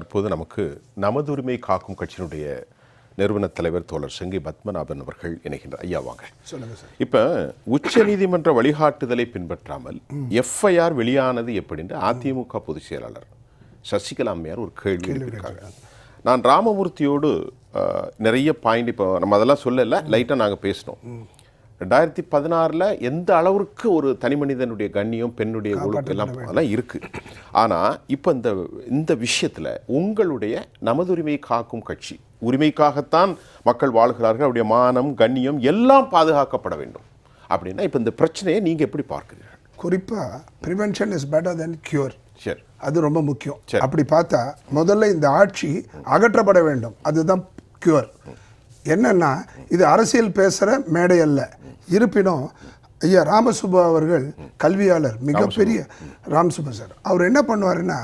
தற்போது நமக்கு நமது உரிமை காக்கும் கட்சியினுடைய நிறுவன தலைவர் தோழர் செங்கை பத்மநாபன் அவர்கள் இணைகின்றார். ஐயா வாங்க. சொல்லுங்க சார். இப்போ உச்ச நீதிமன்ற வழிகாட்டுதலை பின்பற்றாமல் எஃப்ஐஆர் வெளியானது எப்படின்னு அதிமுக பொதுச் செயலாளர் சசிகலா அம்மையார் ஒரு கேள்வி எழுப்பியிருக்காங்க. நான் ராமமூர்த்தியோடு நிறைய பாயிண்ட் இப்போ நம்ம அதெல்லாம் சொல்லலை, லைட்டாக நாங்கள் பேசினோம். 2016 எந்த அளவுக்கு ஒரு தனி மனிதனுடைய கண்ணியம், பெண்ணுடைய ஒழுக்கம் எல்லாம் அதெல்லாம் இருக்குது. ஆனால் இப்போ இந்த விஷயத்தில் உங்களுடைய நமது உரிமையை காக்கும் கட்சி, உரிமைக்காகத்தான் மக்கள் வாழ்கிறார்கள், அவருடைய மானம் கண்ணியம் எல்லாம் பாதுகாக்கப்பட வேண்டும் அப்படின்னா இப்போ இந்த பிரச்சனையை நீங்கள் எப்படி பார்க்குறீர்கள்? குறிப்பாக prevention is better then cure. சரி, அது ரொம்ப முக்கியம். அப்படி பார்த்தா முதல்ல இந்த ஆட்சி அகற்றப்பட வேண்டும், அதுதான் கியூர். என்னன்னா இது அரசியல் பேசுகிற மேடை அல்ல. இருப்பினும் ஐயா ராமசுப்பா அவர்கள் கல்வியாளர், மிகப்பெரிய ராமசுப்பா சார், அவர் என்ன பண்ணுவாருன்னா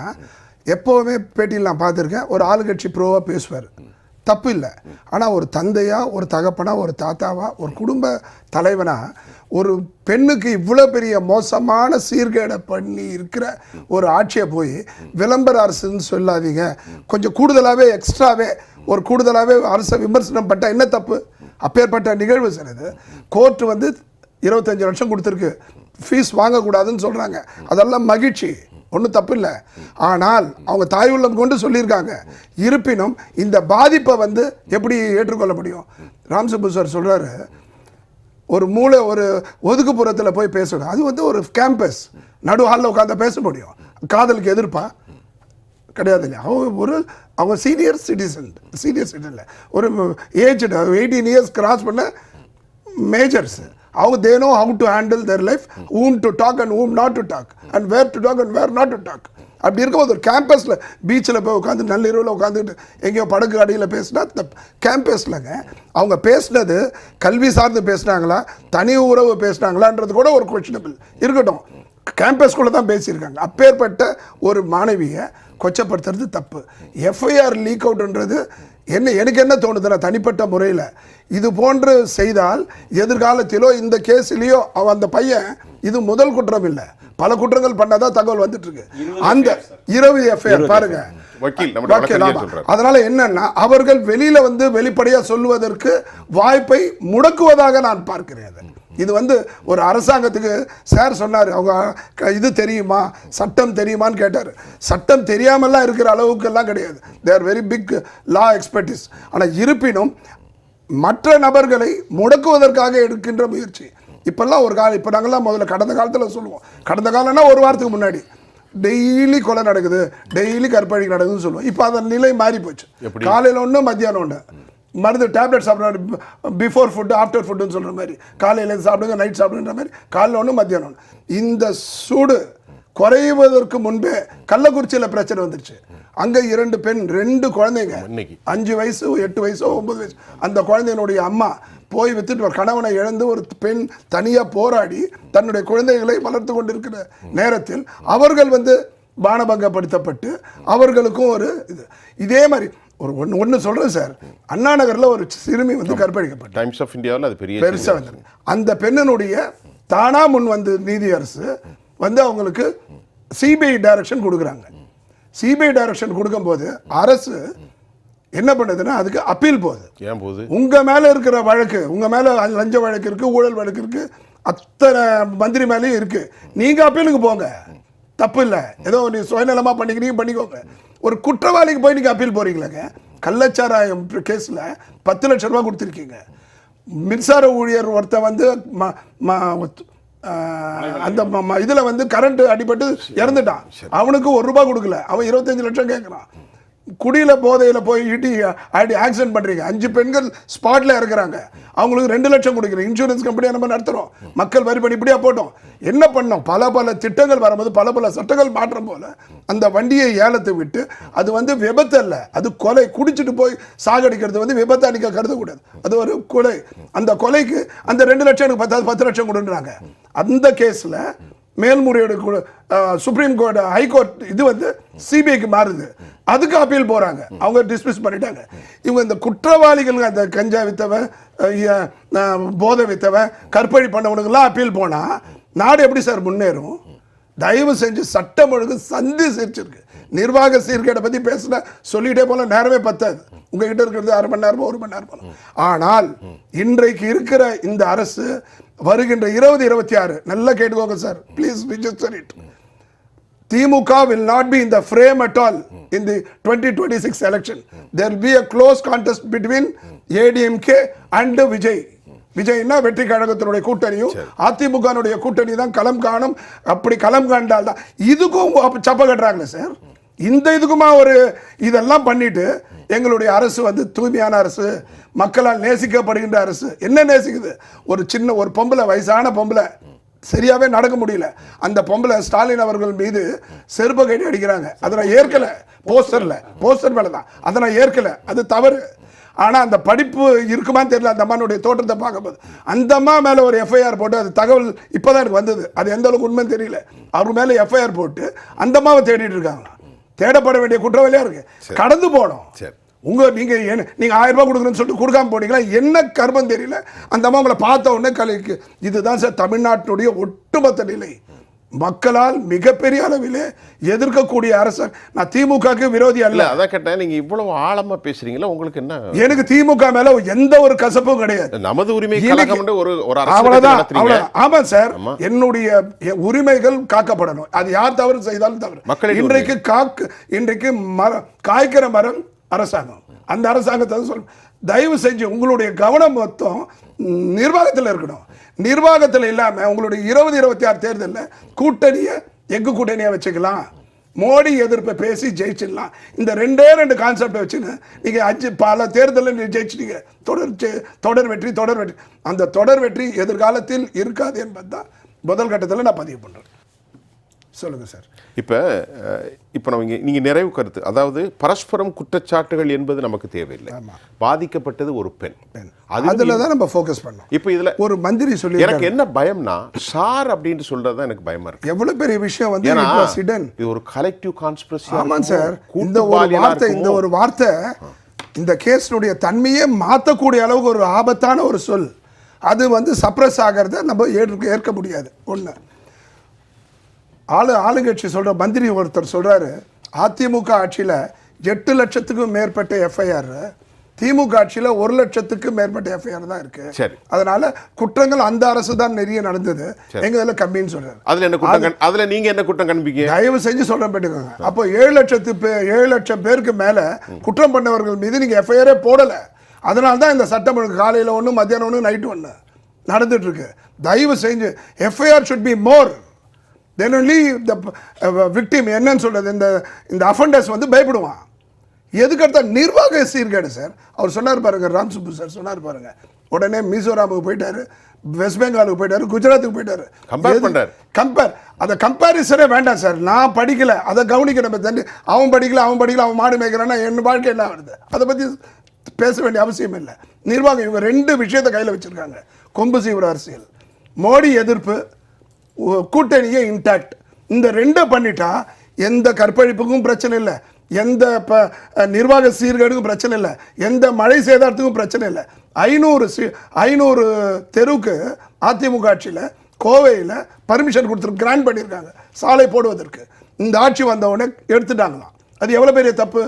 எப்போவுமே பேட்டியில் நான் பார்த்துருக்கேன், ஒரு ஆளுங்கட்சி ப்ரோவாக பேசுவார், தப்பு இல்லை. ஆனால் ஒரு தந்தையா, ஒரு தகப்பனா, ஒரு தாத்தாவா, ஒரு குடும்ப தலைவனா ஒரு பெண்ணுக்கு இவ்வளோ பெரிய மோசமான சீர்கேடை பண்ணி இருக்கிற ஒரு ஆட்சியை போய் விளம்பர அரசுன்னு சொல்லாதீங்க, கொஞ்சம் கூடுதலாகவே எக்ஸ்ட்ராவே ஒரு கூடுதலாகவே அரசை விமர்சனம் பட்ட என்ன தப்பு? அப்பேற்பட்ட நிகழ்வு சார் இது. கோர்ட்டு வந்து 25 லட்சம் கொடுத்துருக்கு, ஃபீஸ் வாங்கக்கூடாதுன்னு சொல்கிறாங்க, அதெல்லாம் மகிழ்ச்சி, ஒன்றும் தப்பு இல்லை. ஆனால் அவங்க தாய் உள்ளம் கொண்டு சொல்லியிருக்காங்க. இருப்பினும் இந்த பாதிப்பை வந்து எப்படி ஏற்றுக்கொள்ள முடியும்? ராம்சுப்பு சார் சொல்கிறாரு, ஒரு மூளை ஒரு ஒதுக்குப்புறத்தில் போய் பேசணும், அது வந்து ஒரு கேம்பஸ் நடு ஹாலில் உட்காந்து பேச முடியும். காதலுக்கு எதிர்ப்பா கிடையாது இல்லையா? அவங்க சீனியர் சிட்டிசன் இல்லை, ஒரு ஏஜ் 18 இயர்ஸ் கிராஸ் பண்ண மேஜர்ஸ். அவங்க they know how to handle their life, whom to talk and whom not to talk, and where to talk and where not to talk. அப்படி இருக்கும்போது ஒரு கேம்பஸில் பீச்சில் போய் உட்காந்து நள்ளிரவில் உட்காந்துட்டு எங்கேயோ படகு அடியில் பேசினா கேம்பஸில்ங்க. அவங்க பேசினது கல்வி சார்ந்து பேசினாங்களா, தனி உறவு பேசினாங்களான்றது கூட ஒரு கொஸ்டினபிள் இருக்கட்டும். கேம்பஸ்குள்ளே தான் பேசியிருக்காங்க. அப்பேற்பட்ட ஒரு மாணவியை கொச்சப்படுத்துறது தப்பு. எஃப்ஐஆர் லீக் அவுட்ன்றது எனக்கு என்ன தோணுதுன்னா, தனிப்பட்ட முறையில் இது போன்று செய்தால் எதிர்காலத்திலோ இந்த கேஸிலேயோ அந்த பையன் இது முதல் குற்றம் இல்லை, பல குற்றங்கள் பண்ணாதான் தகவல் வந்துட்டு இருக்கு. அந்த 20 எஃப்ஐஆர் பாருங்க. அதனால என்னன்னா அவர்கள் வெளியில வந்து வெளிப்படையா சொல்லுவதற்கு வாய்ப்பை முடக்குவதாக நான் பார்க்கிறேன். இது வந்து ஒரு அரசாங்கத்துக்கு சார் சொன்னார், அவங்க இது தெரியுமா, சட்டம் தெரியுமான்னு கேட்டார். சட்டம் தெரியாமலாம் இருக்கிற அளவுக்கு எல்லாம் கிடையாது. They are very big law expertise. ஆனால் இருப்பினும் மற்ற நபர்களை முடக்குவதற்காக எடுக்கின்ற முயற்சி இப்பெல்லாம் ஒரு காலம். இப்போ நாங்கள்லாம் முதல்ல கடந்த காலத்தில் சொல்லுவோம், கடந்த காலம்னா ஒரு வாரத்துக்கு முன்னாடி டெய்லி கொலை நடக்குது, டெய்லி கற்பழி நடக்குதுன்னு சொல்லுவோம். இப்போ அதன் நிலை மாறி போச்சு. காலையில் ஒன்று, மத்தியானம் ஒன்று, மருந்து டேப்லெட் சாப்பிட்ற பிஃபோர் ஃபுட்டு ஆஃப்டர் ஃபுட்டுன்னு சொல்கிற மாதிரி, காலையில் சாப்பிடுங்க நைட் சாப்பிடுன்ற மாதிரி, காலையில் ஒன்று மத்தியானம் ஒன்று. இந்த சூடு குறைவதற்கு முன்பே கள்ளக்குறிச்சியில் பிரச்சனை வந்துருச்சு. அங்கே 2 பெண் 2 குழந்தைங்க, 5 வயசு 8 வயசோ 9 வயசு, அந்த குழந்தையினுடைய அம்மா போய் வித்துட்டு ஒரு கணவனை இழந்து ஒரு பெண் தனியாக போராடி தன்னுடைய குழந்தைகளை வளர்த்து கொண்டிருக்கிற நேரத்தில் அவர்கள் வந்து பானபங்கப்படுத்தப்பட்டு அவர்களுக்கும் ஒரு இதே மாதிரி ஒரு ஒன்று சொல்கிறேன் சார். அண்ணா நகரில் ஒரு சிறுமி வந்து கற்பழிக்கப்பட்டு டைம்ஸ் ஆஃப் இந்தியாவில் அது பெருசாக வந்து அந்த பெண்ணினுடைய தானா முன் வந்து நீதி அரசு வந்து அவங்களுக்கு சிபிஐ டைரக்ஷன் கொடுக்குறாங்க. சிபிஐ டைரக்ஷன் கொடுக்கும்போது அரசு என்ன பண்ணுதுன்னா அதுக்கு அப்பீல் போகுது. ஏன் போகுது? உங்கள் மேலே இருக்கிற வழக்கு, உங்கள் மேலே லஞ்ச வழக்கு இருக்குது, ஊழல் வழக்கு இருக்குது, அத்தனை மந்திரி மேலேயும் இருக்குது, நீங்கள் அப்பீலுக்கு போங்க, தப்பு இல்லை, ஏதோ நீ சுயநலமாக பண்ணிக்கிறீங்க பண்ணிக்கோங்க. ஒரு குற்றவாளிக்கு போய் நீங்கள் அப்பீல் போகிறீங்களேங்க. கள்ளச்சாராயம் கேஸில் 10 லட்சம் ரூபா கொடுத்துருக்கீங்க. மின்சார ஊழியர் ஒருத்தன் வந்து அந்த இதில் வந்து கரண்ட் அடிபட்டு இறந்துட்டான், அவனுக்கு 1 ரூபா கொடுக்கல, அவன் 25 லட்சம் கேட்குறான். குடியில் போதையில் போய் ஆக்சிடென்ட் பண்ணுறீங்க, 5 பெண்கள் ஸ்பாட்டில் இறக்குறாங்க, அவங்களுக்கு 2 லட்சம் கொடுக்குறீங்க. இன்சூரன்ஸ் கம்பெனியாக நம்ம நடத்துகிறோம், மக்கள் வரி பண்ணி இப்படியா போட்டோம். என்ன பண்ணோம்? பல திட்டங்கள் வரும்போது பல சட்டங்கள் மாற்றம் போல அந்த வண்டியை ஏலத்தை விட்டு, அது வந்து விபத்து அல்ல, அது கொலை. குடிச்சிட்டு போய் சாகடிக்கிறது வந்து விபத்து அடிக்க கருதக்கூடாது, அது ஒரு கொலை. அந்த கொலைக்கு அந்த 2 லட்சம் எனக்கு 10 லட்சம் கொடுன்றாங்க. அந்த கேஸில் மேல்முறையீடு சுப்ரீம் கோர்ட், ஹைகோர்ட் இது வந்து சிபிஐக்கு மாறுது, அதுக்கு அப்பீல் போகிறாங்க, அவங்க டிஸ்மிஸ் பண்ணிட்டாங்க. இவங்க இந்த குற்றவாளிகள், அந்த கஞ்சா வித்தவன், போதை வித்தவன், கற்பழி பண்ணவனுங்கெல்லாம் அப்பீல் போனால் நாடு எப்படி சார் முன்னேறும்? தயவு செஞ்சு சட்டம் ஒழுங்கு சந்தி சிரிச்சிருக்கு. நிர்வாக சீர்கேடை பத்தி பேசின சொல்லிட்டே போல நேரமே பத்தாது. உங்ககிட்ட இருக்கிறது 1/2 மணி நேரமோ 1 மணி நேரம். ஆனால் இன்றைக்கு இருக்கிற இந்த அரசு வருகின்ற 2026 நல்லா கேட்டுக்கோங்க sir, please register it. DMK will not be in the frame at all in the 2026 election. There will be a close contest between ADMK and Vijay. விஜய்னா வெற்றி கழகத்தினுடைய கூட்டணியும் அதிமுக கூட்டணி தான் களம் காணும். அப்படி களம் காண்டால் தான் இதுக்கும் சப்ப கட்டுறாங்களே சார். இந்த இதுக்குமா ஒரு இதெல்லாம் பண்ணிட்டு எங்களுடைய அரசு வந்து தூய்மையான அரசு, மக்களால் நேசிக்கப்படுகின்ற அரசு. என்ன நேசிக்குது? ஒரு சின்ன ஒரு பொம்பளை, வயசான பொம்பளை, சரியாவே நடக்க முடியல, அந்த பொம்பளை ஸ்டாலின் அவர்கள் மீது செருப்ப கட்டி அடிக்கிறாங்க. அதை நான் ஏற்கல. போஸ்டர் மேல தான் அதை நான் ஏற்கல, அது தவறு. ஆனா அந்த படிப்பு இருக்குமான்னு தெரியல. அந்த அம்மானுடைய தோற்றத்தை பார்க்கும்போது அந்த அம்மா மேல ஒரு எஃப்ஐஆர் போட்டு, அது தகவல் இப்பதான் எனக்கு வந்தது, அது எந்த அளவுக்கு உண்மைன்னு தெரியல. அவங்க மேல எஃப்ஐஆர் போட்டு அந்த அம்மாவை தேடிட்டு இருக்காங்க. தேடப்பட வேண்டிய குற்றவாளியா இருக்கு. கடந்து போனோம். நீங்க 1000 ரூபாய் கொடுக்குறேன்னு சொல்லிட்டு கொடுக்காம போனீங்களா? என்ன கர்மம் தெரியல. அந்த அம்மா உங்களை பார்த்த உடனே கலைக்கு. இதுதான் சார் தமிழ்நாட்டினுடைய ஒட்டுமொத்த நிலை. மக்களால் மிகப்பெரிய அளவில் எதிர்க்கக்கூடிய அரசு. நான் திமுகவுக்கு விரோதி அல்ல. அதான் கேட்டேன், நீங்க இவ்வளவு ஆழமா பேசுறீங்களா? உங்களுக்கு என்ன? எனக்கு திமுக மேல எந்த ஒரு கசப்பும் கிடையாது. நமது உரிமை அவ்வளவுதான். ஆமா சார், என்னுடைய உரிமைகள் காக்கப்படணும். அது யார் தவறு செய்தாலும் தவறு. இன்றைக்கு காய்க்கிற மரம் அரசாங்கம். அந்த அரசாங்கத்தை சொல்ல தயவு செஞ்சு உங்களுடைய கவனம் மொத்தம் நிர்வாகத்தில் இருக்கணும். நிர்வாகத்தில் இல்லாம உங்களுடைய 2026 தேர்தலில் கூட்டணியை எங்கு கூட்டணியா வச்சுக்கலாம், மோடி எதிர்ப்பை பேசி ஜெயிச்சிடலாம். இந்த 2 கான்செப்டை வச்சுன்னு நீங்க பல தேர்தலில் நீங்க ஜெயிச்சிட்டீங்க. தொடர் வெற்றி. அந்த தொடர் வெற்றி எதிர்காலத்தில் இருக்காது என்பதுதான் முதல் கட்டத்தில் நான் பதிவு பண்றேன். சொல்லுங்க சார். இப்போ நம்ம நீங்க நிறைவு கருத்து, அதாவது பரஸ்பரம் குற்றச்சாட்டுகள் என்பது நமக்கு தேவையில்லை. பாதிக்கப்பட்டது ஒரு பெண், அதுல தான் நம்ம ஃபோக்கஸ் பண்ணோம். இப்போ இதுல ஒரு மந்திரி சொல்லி எனக்கு என்ன பயம்னா, சார் அப்படின்னு சொல்றது தான் எனக்கு பயமா இருக்கு. எவ்வளவு பெரிய விஷயம் வந்து இது ஒரு கலெக்டிவ் கான்ஸ்பிரசி. ஆமா சார், இந்த ஒரு வார்த்தை இந்த கேஸ்னுடைய தன்மையே மாற்றக்கூடிய அளவுக்கு ஒரு ஆபத்தான ஒரு சொல். அது வந்து சப்ரஸ் ஆகிறத நம்ம ஏற்க முடியாது. ஒன்று ஆளுங்கட்சி சொல்ற மந்திரி ஒருத்தர் சொல்றாரு, அதிமுக ஆட்சியில் 8 லட்சத்துக்கும் மேற்பட்ட எஃப்ஐஆர், திமுக ஆட்சியில் 1 லட்சத்துக்கும் மேற்பட்ட எஃப்ஐஆர் தான் இருக்கு. அதனால குற்றங்கள் அந்த அரசு தான் நிறைய நடந்தது, எங்க இதுல கம்மின்னு சொல்றாரு. அதுல நீங்க என்ன குற்றம் கண்டுபிடிங்க? தயவு செஞ்சு சொல்றேன் கேட்டுக்கோங்க. அப்போ 7 லட்சம் பேருக்கு மேல குற்றம் பண்ணவர்கள் மீது நீங்க எஃப்ஐஆரே போடல. அதனால தான் இந்த சட்டம் காலையில 1, மத்தியானம் 1, நைட்டு 1 நடந்துட்டு இருக்கு. தயவு செஞ்சு FIR should be more. Then only the victim என்னன்னு சொல்றது, இந்த அஃபெண்டர்ஸ் வந்து பயப்படுவான். எதுக்கடுத்த நிர்வாக சீர்கேடு சார். அவர் சொன்னார் பாருங்க, ராம் சுப்பு சார் சொன்னார் பாருங்க, உடனே மிசோராமுக்கு போயிட்டாரு, வெஸ்ட் பெங்காலுக்கு போயிட்டாரு, குஜராத்துக்கு போயிட்டாரு. அந்த கம்பேரிசனே வேண்டாம் சார். நான் படிக்கல, அதை கவனிக்கணும். அவன் படிக்கல, அவன் மாடு மேய்க்கிறான்னா என் வாழ்க்கை என்ன வருது, அதை பத்தி பேச வேண்டிய அவசியம் இல்லை. நிர்வாகம் இவங்க 2 விஷயத்தை கையில் வச்சிருக்காங்க. கொம்பு சீவிர அரசியல், மோடி எதிர்ப்பு, கூட்டணியை இன்டாக்ட். இந்த 2 பண்ணிட்டா எந்த கற்பழிப்புக்கும் பிரச்சனை இல்லை, எந்த நிர்வாக சீர்கேடுக்கும் பிரச்சனை இல்லை, எந்த மழை சேதாரத்துக்கும் பிரச்சனை இல்லை. 500 தெருவுக்கு அதிமுக ஆட்சியில் கோவையில் பர்மிஷன் கொடுத்துருக்கு, கிராண்ட் பண்ணியிருக்காங்க சாலை போடுவதற்கு. இந்த ஆட்சி வந்த உடனே எடுத்துட்டாங்களாம். அது எவ்வளோ பெரிய தப்பு.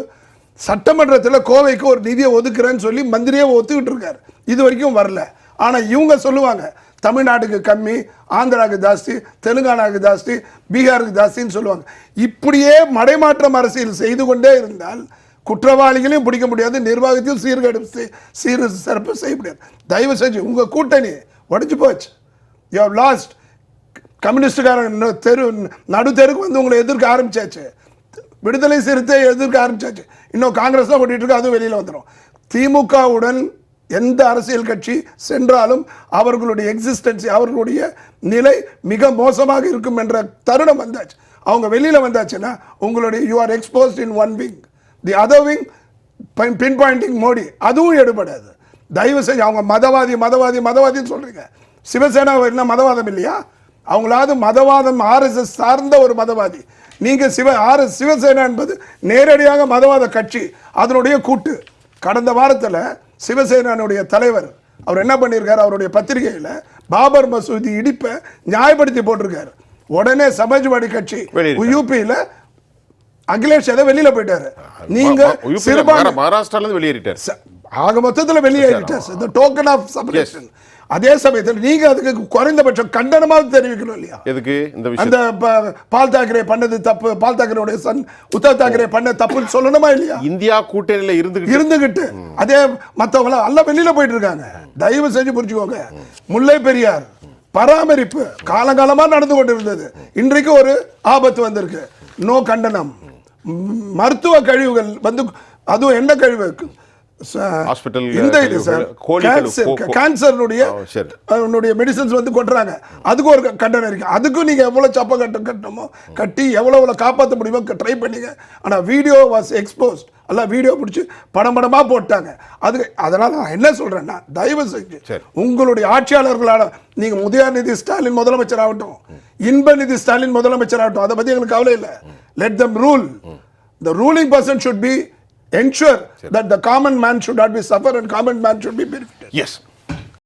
சட்டமன்றத்தில் கோவைக்கு ஒரு நிதியை ஒதுக்குறேன்னு சொல்லி மந்திரியே ஒத்துக்கிட்டு இருக்காரு, இது வரைக்கும் வரல. ஆனால் இவங்க சொல்லுவாங்க தமிழ்நாட்டுக்கு கம்மி, ஆந்திராவுக்கு ஜாஸ்தி, தெலுங்கானாவுக்கு ஜாஸ்தி, பீகாருக்கு ஜாஸ்தின்னு சொல்லுவாங்க. இப்படியே மடைமாற்றம் அரசியல் செய்து கொண்டே இருந்தால் குற்றவாளிகளையும் பிடிக்க முடியாது, நிர்வாகத்தையும் சிறப்பு செய்ய முடியாது. தயவு செஞ்சு உங்கள் கூட்டணி உடஞ்சி போச்சு. You have lost. கம்யூனிஸ்டுக்காரன் நடு தெருக்கு வந்து உங்களை எதிர்க்க ஆரம்பிச்சாச்சு. விடுதலை சிறுத்தை எதிர்க்க ஆரம்பிச்சாச்சு. இன்னும் காங்கிரஸ் தான் ஓட்டிட்டு இருக்கு, அதுவும் வெளியில் வந்துடும். திமுகவுடன் எந்த அரசியல் கட்சி சென்றாலும் அவர்களுடைய எக்ஸிஸ்டன்ஸ், அவர்களுடைய நிலை மிக மோசமாக இருக்கும் என்ற தருணம் வந்தாச்சு. அவங்க வெளியில் வந்தாச்சுன்னா உங்களுடைய you are exposed in one wing, the other wing pinpointing Modi, அதுவும் எடுபடாது. தயவு செஞ்சு அவங்க மதவாதின்னு சொல்றீங்க. சிவசேனா என்ன மதவாதம் இல்லையா? அவங்களாவது மதவாதம் RSS சார்ந்த ஒரு மதவாதி. நீங்க சிவசேனா என்பது நேரடியாக மதவாத கட்சி, அதனுடைய கூட்டு. கடந்த வாரத்தில் சிவசேனாவுடைய தலைவர் அவர் என்ன பண்ணியிருக்காரு, அவருடைய பத்திரிகையில் பாபர் மசூதி இடிப்பை நியாயப்படுத்தி போட்டிருக்காரு. உடனே சமாஜ்வாடி கட்சி யூபியில் அகிலேஷ் யாதவ் வெளியில போயிட்டாரு. நீங்க மகாராஷ்டிரால இருந்து வெளியேறிட்டார். ஆக மொத்தத்துல வெளியேறிட்டார். இந்த டோக்கன் ஆஃப் சப்ரேஷன். அதே சமயத்தில் நீங்க அதுக்கு குறைந்தபட்சம் கண்டனமாவது தெரிவிக்கணும் இல்லையா? எதுக்கு இந்த விஷயம்? அந்த பால் தாக்கரே பண்ணது தப்பு, பால் தாக்கரேவுடைய சன் உத்தவ் தாக்கரே பண்ண தப்புன்னு சொல்லணுமா இல்லையா? இந்தியா கூட்டணியில இருந்துகிட்டு அதே மற்றவங்க எல்லாம் வெளியில போயிட்டு இருக்காங்க. தயவு செஞ்சு புரிஞ்சுக்கோங்க. முல்லை பெரியார் பராமரிப்பு காலகாலமா நடந்து கொண்டு இருந்தது. இன்றைக்கு ஒரு ஆபத்து வந்திருக்கு. நோ கண்டனம். மருத்துவ கழிவுகள் வந்து அதுவும் என்ன கழிவு? கேன்சருடைய மெடிசன்ஸ் வந்து கொட்டுறாங்க. அதுக்கு ஒரு கண்டனம் இருக்கு. அதுக்கும் நீங்க எவ்வளவு சப்ப கட்டணுமோ கட்டி எவ்வளவு காப்பாற்ற முடியுமோ ட்ரை பண்ணீங்க. ஆனா வீடியோ வாஸ் எக்ஸ்போஸ்ட். எல்லாம் வீடியோ பிடிச்சி படமா போட்டாங்க. அதனால நான் என்ன சொல்றேன்னா, தயவு செஞ்சு உங்களுடைய ஆட்சியாளர்களால நீங்க உதயநிதி ஸ்டாலின் முதலமைச்சர் ஆகட்டும், இன்பநிதி ஸ்டாலின் முதலமைச்சர் ஆகட்டும், அதை பத்தி எங்களுக்கு கவலை இல்லை. Let them rule. The ruling person should be ensure that the common man should not be suffer and common man should be benefited. Yes.